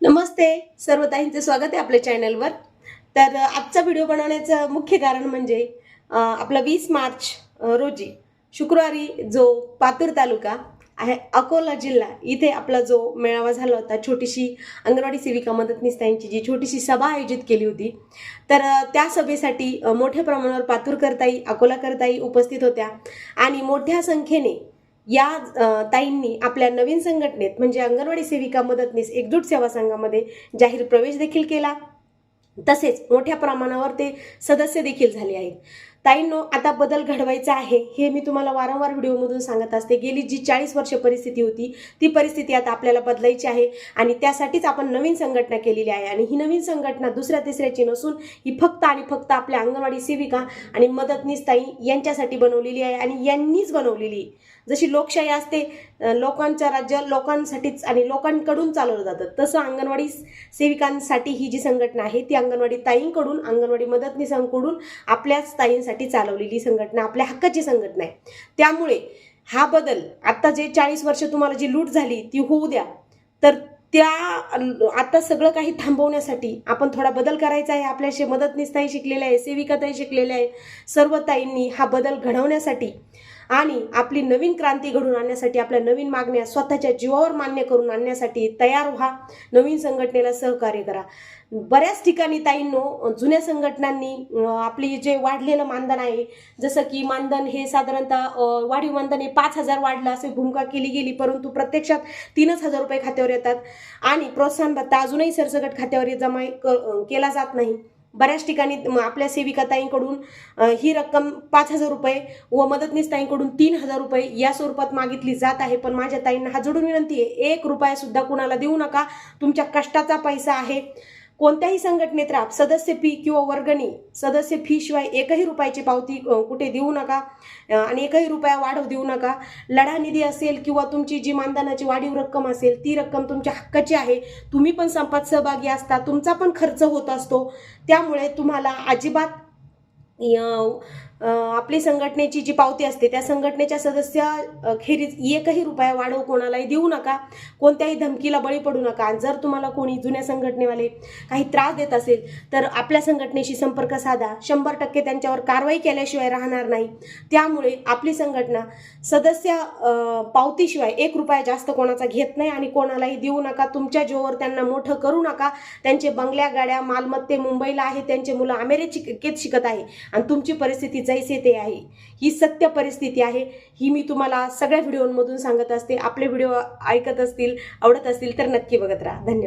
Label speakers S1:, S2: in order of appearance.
S1: नमस्ते सर्व ताईंचे स्वागत आहे आपल्या चॅनलवर। तर आजचा व्हिडिओ बनवण्याचं मुख्य कारण म्हणजे आपला 20 मार्च रोजी शुक्रवारी जो पातूर तालुका आहे अकोला जिल्हा इथे आपला जो मेळावा झाला होता, छोटीशी अंगणवाडी सेविका मदतनीस ताईंची जी छोटीशी सभा आयोजित केली होती। तर त्या सभेसाठी मोठ्या प्रमाणावर पातूरकरताई अकोलाकरताई उपस्थित होत्या आणि मोठ्या संख्येने या ताईंनी आपल्या नवीन संघटनेत म्हणजे अंगणवाडी सेविका मदतनीस एकजूट सेवा संघामध्ये जाहीर प्रवेश देखील केला। तसेच मोठ्या प्रमाणावर ते सदस्य देखील झाले आहेत। ताईंनो, आता बदल घडवायचा आहे हे मी तुम्हाला वारंवार व्हिडिओमधून सांगत असते। गेली जी 40 वर्ष परिस्थिती होती ती परिस्थिती आता आपल्याला बदलायची आहे आणि त्यासाठीच आपण नवीन संघटना केलेली आहे। आणि ही नवीन संघटना दुसऱ्या तिसऱ्याची नसून ही फक्त आणि फक्त आपल्या अंगणवाडी सेविका आणि मदतनीस ताई यांच्यासाठी बनवलेली आहे आणि यांनीच बनवलेली। जशी लोकशाही असते, लोकांचं राज्य लोकांसाठीच आणि लोकांकडून चालवलं जातं, तसं अंगणवाडी सेविकांसाठी ही जी संघटना आहे ती अंगणवाडी ताईंकडून अंगणवाडी मदतनीसांकडून आपल्याच ताईंसाठी चालवलेली संघटना, आपल्या हक्काची संघटना आहे। त्यामुळे हा बदल आता जे 40 वर्ष तुम्हाला जी लूट झाली ती होऊ द्या, तर त्या आता सगळं काही थांबवण्यासाठी आपण थोडा बदल करायचा आहे। आपल्याशी मदतनीस ताई शिकलेल्या आहे, सेविका ताई शिकलेल्या आहे, सर्व ताईंनी हा बदल घडवण्यासाठी आणि आपली नवीन क्रांती घडून आणण्यासाठी, आपल्या नवीन मागण्या स्वतःच्या जीवावर मान्य करून आणण्यासाठी तयार व्हा। नवीन संघटनेला सहकार्य करा। बऱ्याच ठिकाणी ताईंनो जुन्या संघटनांनी आपली जे वाढलेलं मानधन आहे, जसं की मानधन हे साधारणतः वाढीव मानधन हे 5,000 वाढलं असे भूमिका केली गेली, परंतु प्रत्यक्षात 3,000 रुपये खात्यावर येतात आणि प्रोत्साहन भत्ता अजूनही सरसकट खात्यावर जमा केला जात नाही। बऱ्याच ठिकाणी आपल्या सेविका ताईंकडून ही रक्कम 5,000 रुपये व मदतनीस ताईंकडून 3,000 रुपये या स्वरूपात मागितली जात आहे। पण माझ्या ताईंना हात जोडून विनंती आहे, 1 रुपया सुद्धा कुणाला देऊ नका। तुमच्या कष्टाचा पैसा आहे। कोणत्याही संघटनेत राहा, सदस्य फी किंवा वर्गणी, सदस्य फी शिवाय 1ही रुपयाची पावती कुठे देऊ नका आणि 1ही रुपया वाढव देऊ नका। लढा निधी असेल किंवा तुमची जी मानधनाची वाढीव रक्कम असेल ती रक्कम तुमच्या हक्काची आहे। तुम्ही पण संपात सहभागी असता, तुमचा पण खर्च होत असतो, त्यामुळे तुम्हाला अजिबात आपली संघटनेची जी पावती असते त्या संघटनेच्या सदस्य खेरीज 1ही रुपया वाढव कोणालाही देऊ नका। कोणत्याही धमकीला बळी पडू नका। जर तुम्हाला कोणी जुन्या संघटनेवाले काही त्रास देत असेल तर आपल्या संघटनेशी संपर्क साधा। 100% त्यांच्यावर कारवाई केल्याशिवाय राहणार नाही। त्यामुळे आपली संघटना सदस्य पावतीशिवाय 1 रुपया जास्त कोणाचा घेत नाही आणि कोणालाही देऊ नका। तुमच्या जीवावर त्यांना मोठं करू नका। त्यांचे बंगल्या गाड्या मालमत्ते मुंबईला आहे, त्यांचे मुलं अमेरिकेत शिकत आहे आणि तुमची परिस्थिती जैसे ते आहे। ही सत्य परिस्थिती आहे। ही मी तुम्हाला सगळ्या व्हिडिओंमधून सांगत असते। आपले व्हिडिओ ऐकत असतील, आवडत असतील तर नक्की बघत राहा। धन्यवाद।